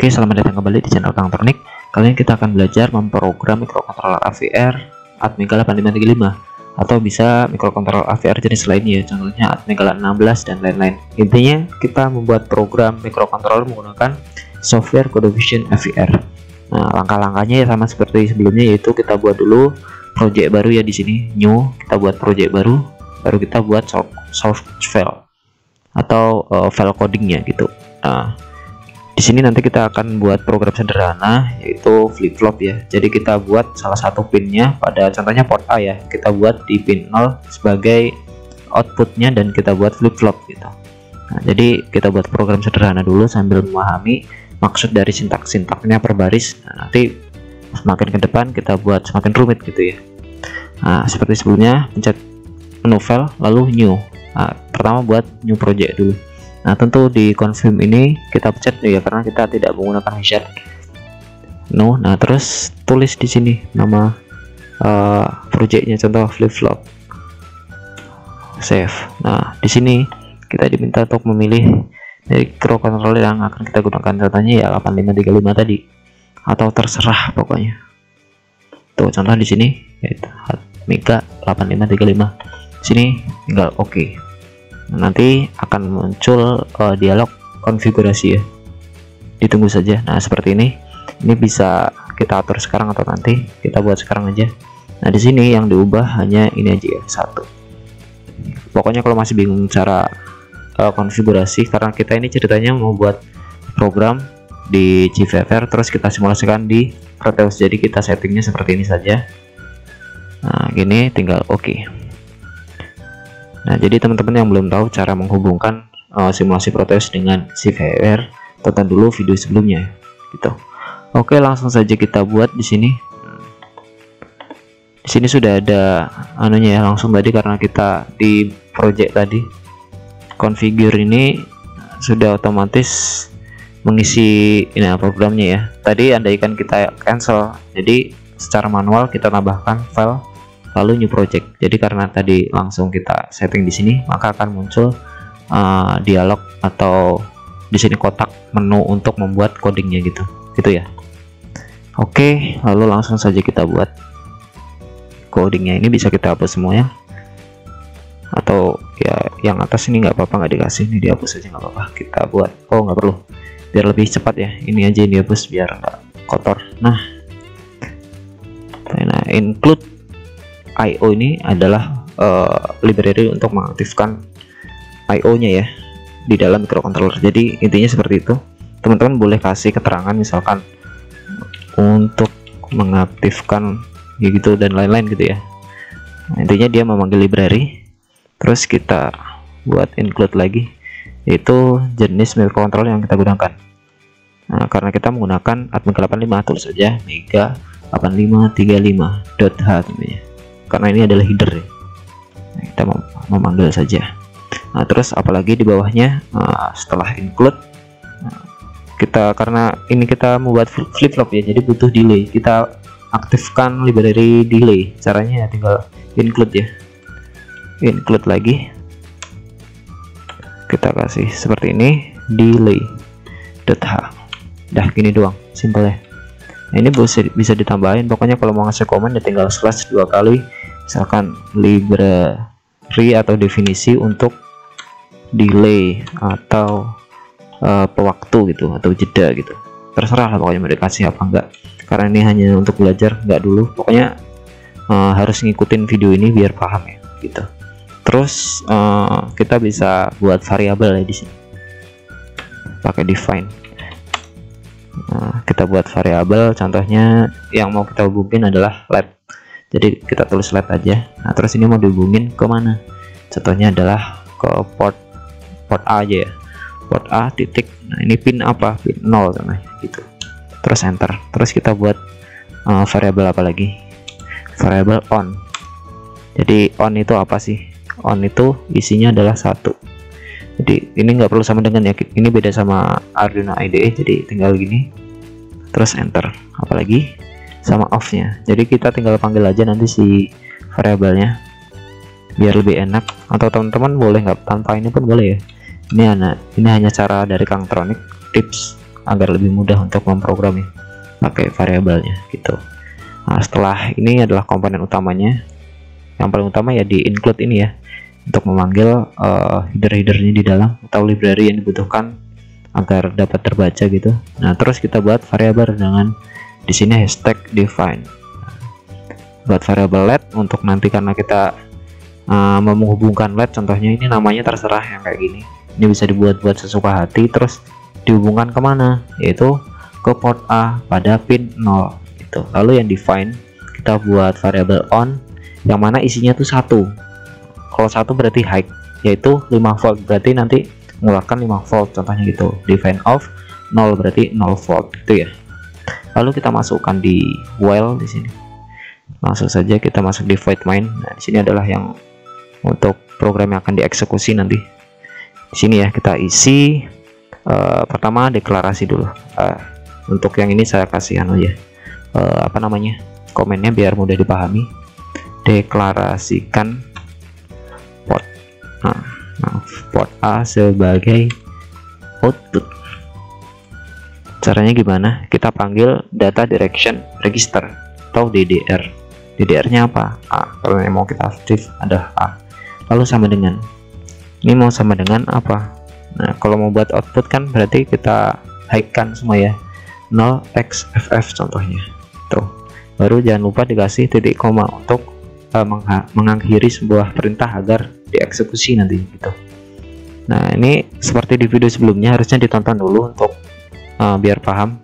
Oke, selamat datang kembali di channel Kangtronik. Kali ini kita akan belajar memprogram mikrokontroler AVR Atmega 8535 atau bisa mikrokontroler AVR jenis lainnya, contohnya Atmega 16 dan lain-lain. Intinya kita membuat program mikrokontroler menggunakan software CodeVision AVR. Nah, langkah-langkahnya ya sama seperti sebelumnya, yaitu kita buat dulu project baru ya di sini, new. Kita buat project baru kita buat source file atau file codingnya gitu. Nah, di sini nanti kita akan buat program sederhana yaitu flip flop ya. Jadi kita buat salah satu pinnya pada contohnya port A ya. Kita buat di pin 0 sebagai outputnya dan kita buat flip flop gitu. Nah, jadi kita buat program sederhana dulu sambil memahami maksud dari sintaknya per baris. Nah, nanti semakin ke depan kita buat semakin rumit gitu ya. Nah, seperti sebelumnya, pencet menu file lalu new. Nah, pertama buat new project dulu. Nah, tentu di confirm ini kita pencet ya karena kita tidak menggunakan hasher. No, nah terus tulis di sini nama projectnya, contoh flip flop. Save. Nah, di sini kita diminta untuk memilih mikrokontroler yang akan kita gunakan, contohnya ya 8535 tadi atau terserah pokoknya. Tuh contoh di sini yaitu Atmega 8535. Di sini tinggal oke. Nanti akan muncul dialog konfigurasi ya, ditunggu saja. Nah, seperti ini bisa kita atur sekarang atau nanti, kita buat sekarang aja. Nah, di sini yang diubah hanya ini aja ya, satu. Pokoknya kalau masih bingung cara konfigurasi, karena kita ini ceritanya mau buat program di GVFR terus kita simulasikan di Proteus, jadi kita settingnya seperti ini saja. Nah, gini tinggal oke. Nah, jadi teman-teman yang belum tahu cara menghubungkan simulasi Proteus dengan GVFR, tonton dulu video sebelumnya gitu. Oke, langsung saja kita buat di sini. Di sini sudah ada anunya ya, langsung tadi karena kita di project tadi configure ini sudah otomatis mengisi ini programnya ya. Tadi andaikan kita cancel, jadi secara manual kita tambahkan file lalu new project. Jadi karena tadi langsung kita setting di sini, maka akan muncul dialog atau di sini kotak menu untuk membuat codingnya gitu ya. Oke, lalu langsung saja kita buat codingnya. Ini bisa kita hapus semuanya atau ya yang atas ini nggak apa-apa, nggak dikasih, ini dihapus saja nggak apa-apa. Kita buat, oh nggak perlu, biar lebih cepat ya, ini aja yang dihapus biar nggak kotor. Nah, include IO ini adalah library untuk mengaktifkan IO nya ya di dalam microcontroller. Jadi intinya seperti itu. Teman-teman boleh kasih keterangan misalkan untuk mengaktifkan ya gitu dan lain-lain gitu ya. Nah, intinya dia memanggil library, terus kita buat include lagi, yaitu jenis microcontroller yang kita gunakan. Nah, karena kita menggunakan Atmega 85, tulis saja Mega 8535.h namanya, karena ini adalah header ya. Nah, kita memanggil saja. Nah, terus apalagi di bawahnya setelah include, kita karena ini kita membuat flip flop ya, jadi butuh delay. Kita aktifkan library delay. Caranya ya tinggal include ya, include lagi, kita kasih seperti ini delay.h. Dah gini doang, simple ya. Nah, ini bisa ditambahin, pokoknya kalau mau ngasih komen ya tinggal slash 2 kali, misalkan library atau definisi untuk delay atau pewaktu gitu atau jeda gitu, terserah lah pokoknya mau dikasih apa enggak, karena ini hanya untuk belajar, enggak dulu pokoknya harus ngikutin video ini biar paham ya gitu. Terus kita bisa buat variabel ya di sini pakai define. Nah, kita buat variabel, contohnya yang mau kita hubungin adalah LED, jadi kita tulis LED aja. Nah, terus ini mau dihubungin ke mana, contohnya adalah ke port A aja ya, port A titik. Nah, ini pin apa, pin 0 contohnya gitu, terus enter. Terus kita buat variabel apa lagi, variabel on. Jadi on itu apa sih, on itu isinya adalah 1. Jadi ini nggak perlu sama dengan ya, ini beda sama Arduino IDE, jadi tinggal gini terus enter. Apalagi sama off nya, jadi kita tinggal panggil aja nanti si variabelnya biar lebih enak, atau teman-teman boleh nggak tanpa ini pun boleh ya. Ini hanya cara dari Kangtronik, tips agar lebih mudah untuk memprogramnya pakai variabelnya gitu. Nah, setelah ini adalah komponen utamanya. Yang paling utama ya di include ini ya, untuk memanggil header-headernya di dalam atau library yang dibutuhkan agar dapat terbaca gitu. Nah, terus kita buat variabel dengan di sini hashtag define. Buat variabel let untuk nanti, karena kita menghubungkan let, contohnya ini namanya terserah yang kayak gini. Ini bisa dibuat-buat sesuka hati, terus dihubungkan kemana, yaitu ke port A pada pin 0 gitu. Lalu yang define kita buat variabel on yang mana isinya tuh 1. Kalau 1 berarti high, yaitu 5 volt, berarti nanti mengeluarkan 5 volt contohnya gitu. Define off 0 berarti 0 volt gitu ya. Lalu kita masukkan di while di sini. Langsung saja kita masuk di void main. Nah, di sini adalah yang untuk program yang akan dieksekusi nanti. Di sini ya kita isi pertama deklarasi dulu. Untuk yang ini saya kasih ya. Apa namanya? Komennya biar mudah dipahami. Deklarasikan port port A sebagai output. Caranya gimana? Kita panggil data direction register atau DDR. DDR-nya apa? A. Kalau yang mau kita aktif ada A. Lalu sama dengan, ini mau sama dengan apa? Nah, kalau mau buat output kan berarti kita high-kan semua ya, 0xff contohnya. Tuh. Baru jangan lupa dikasih titik koma untuk mengakhiri sebuah perintah agar dieksekusi nanti gitu. Nah, ini seperti di video sebelumnya, harusnya ditonton dulu untuk biar paham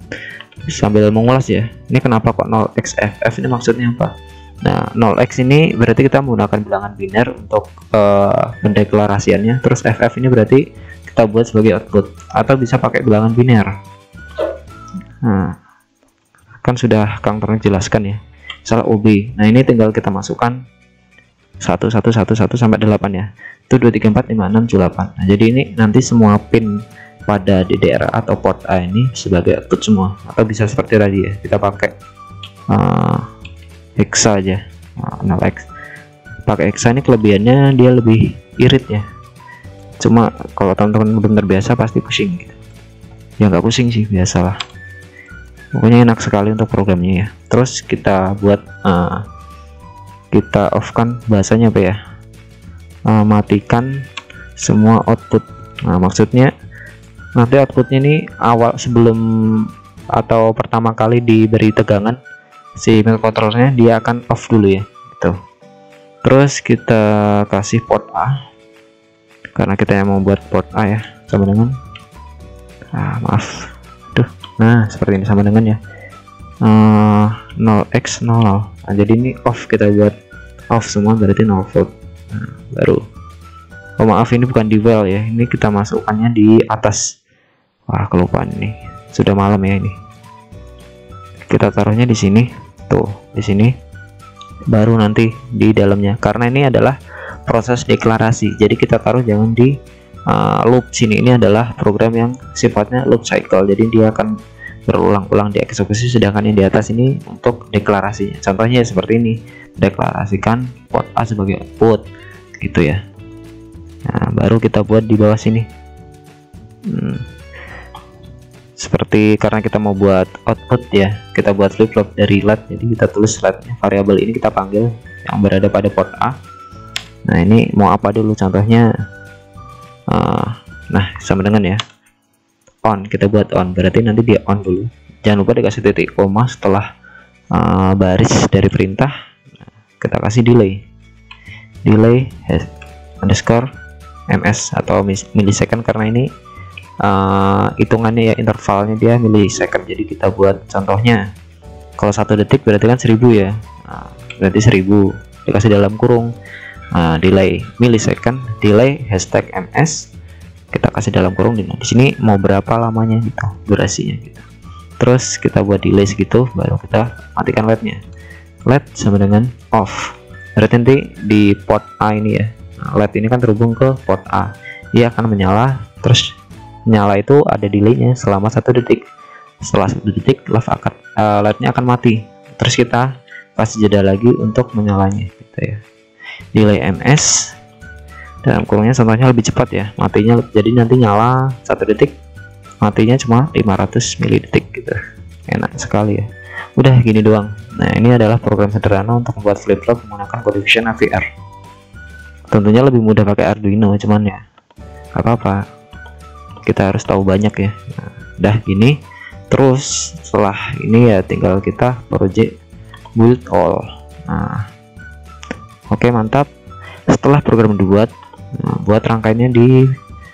sambil mengulas ya. Ini kenapa kok 0xff, ini maksudnya apa? Nah, 0x ini berarti kita menggunakan bilangan biner untuk pendeklarasiannya. Terus ff ini berarti kita buat sebagai output, atau bisa pakai bilangan biner. Nah, kan sudah Kang pernah jelaskan ya, salah OB. Nah, ini tinggal kita masukkan 1 sampai 8 ya. Itu 2 3 4 5 6 7 8. Nah, jadi ini nanti semua pin pada DDR atau port A ini sebagai output semua, atau bisa seperti tadi ya, kita pakai hexa aja. 0x. Pakai hexa ini kelebihannya dia lebih irit ya. Cuma kalau teman-teman belum terbiasa pasti pusing gitu. Ya nggak pusing sih, biasalah. Pokoknya enak sekali untuk programnya ya. Terus kita buat kita off kan, bahasanya apa ya, matikan semua output. Nah, maksudnya nanti outputnya ini awal, sebelum atau pertama kali diberi tegangan si microcontrollernya, dia akan off dulu ya gitu. Terus kita kasih port A karena kita yang mau buat port A ya, sama dengan maaf. Nah, seperti ini sama dengan ya 0x 0. Nah, jadi ini off, kita buat off semua berarti 0 volt. Nah, baru, oh maaf, ini bukan di while ya, ini kita masukkannya di atas. Wah, kelupaan ini, sudah malam ya. Ini kita taruhnya di sini tuh, di sini baru nanti di dalamnya, karena ini adalah proses deklarasi, jadi kita taruh jangan di loop sini. Ini adalah program yang sifatnya loop cycle, jadi dia akan berulang-ulang dieksekusi, sedangkan yang di atas ini untuk deklarasinya. Contohnya seperti ini, deklarasikan port A sebagai output gitu ya. Nah, baru kita buat di bawah sini seperti, karena kita mau buat output ya, kita buat flip flop dari let, jadi kita tulis letnya, variabel ini kita panggil yang berada pada port A. Nah, ini mau apa dulu, contohnya nah sama dengan ya on, kita buat on, berarti nanti dia on dulu. Jangan lupa dikasih titik koma setelah baris dari perintah. Nah, kita kasih delay underscore ms atau millisecond, karena ini hitungannya ya, intervalnya dia millisecond. Jadi kita buat contohnya, kalau 1 detik berarti kan 1000 ya. Nah, berarti 1000 dikasih dalam kurung. Delay millisecond, delay hashtag ms, kita kasih dalam kurung. Di sini mau berapa lamanya gitu, durasinya gitu. Terus kita buat delay segitu, baru kita matikan LED-nya. LED sama dengan off, berarti nanti di port A ini ya. Nah, LED ini kan terhubung ke port A, dia akan menyala. Terus nyala itu ada delaynya selama 1 detik. Setelah 1 detik LED-nya akan mati. Terus kita kasih jeda lagi untuk menyalanya gitu ya. Delay ms dalam kurungnya, contohnya lebih cepat ya matinya, jadi nanti nyala 1 detik matinya cuma 500 milidetik gitu. Enak sekali ya. Udah gini doang. Nah, ini adalah program sederhana untuk membuat flip-flop menggunakan CodeVision AVR. Tentunya lebih mudah pakai Arduino, cuman ya gak apa-apa, kita harus tahu banyak ya. Nah, udah gini. Terus setelah ini ya tinggal kita project build all. Nah, oke, mantap. Setelah program dibuat, buat rangkaiannya di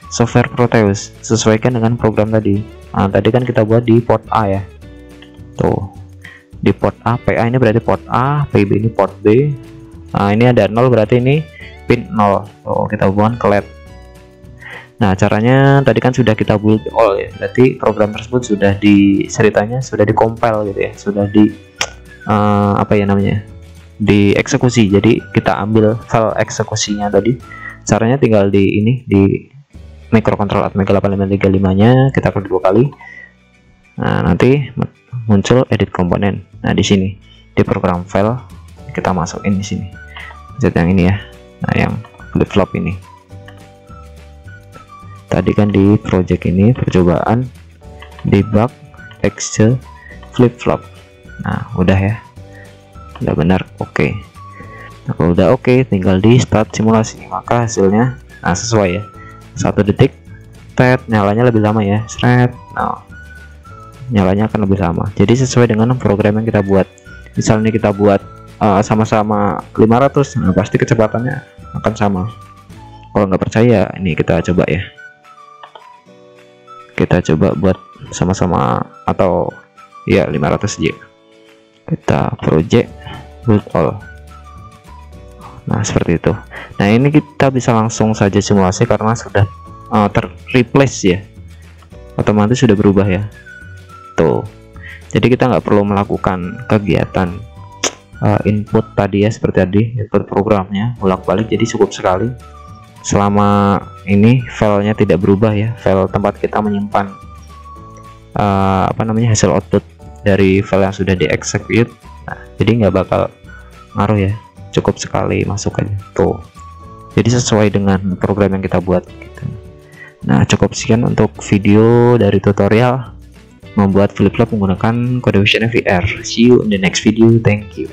software Proteus, sesuaikan dengan program tadi. Nah, tadi kan kita buat di port A ya. Tuh, di port A, PA ini berarti port A, PB ini port B. Nah, ini ada 0 berarti ini pin 0. Tuh, kita buat ke LED. Nah, caranya tadi kan sudah kita build all ya. Berarti program tersebut sudah ceritanya sudah di-compile gitu ya. Sudah di apa ya namanya? Dieksekusi. Jadi kita ambil file eksekusinya tadi. Caranya tinggal di microcontrol Atmega 8535-nya kita klik 2 kali. Nah, nanti muncul edit komponen. Nah, di sini di program file kita masukin di sini. Set yang ini ya. Nah, yang flip-flop ini. Tadi kan di project ini percobaan debug texture flip-flop. Nah, udah ya. Udah benar, oke. Nah, kalau udah oke, tinggal di start simulasi. Maka hasilnya sesuai ya. 1 detik, nyalanya lebih lama ya. Nah, nyalanya akan lebih lama. Jadi sesuai dengan program yang kita buat. Misalnya kita buat sama-sama 500, nah pasti kecepatannya akan sama. Kalau nggak percaya, ini kita coba ya. Kita coba buat sama-sama atau ya 500 aja. Kita project build all. Nah, seperti itu. Nah, ini kita bisa langsung saja simulasi karena sudah ter-replace ya. Otomatis sudah berubah ya. Tuh. Jadi kita nggak perlu melakukan kegiatan input tadi ya, seperti tadi input programnya bolak-balik. Jadi cukup sekali selama ini filenya tidak berubah ya, file tempat kita menyimpan hasil output dari file yang sudah dieksekut. Nah, jadi nggak bakal ngaruh ya, cukup sekali masukannya tuh. Jadi sesuai dengan program yang kita buat gitu. Nah, cukup sekian untuk video dari tutorial membuat flip-flop menggunakan CodeVision AVR. See you in the next video. Thank you.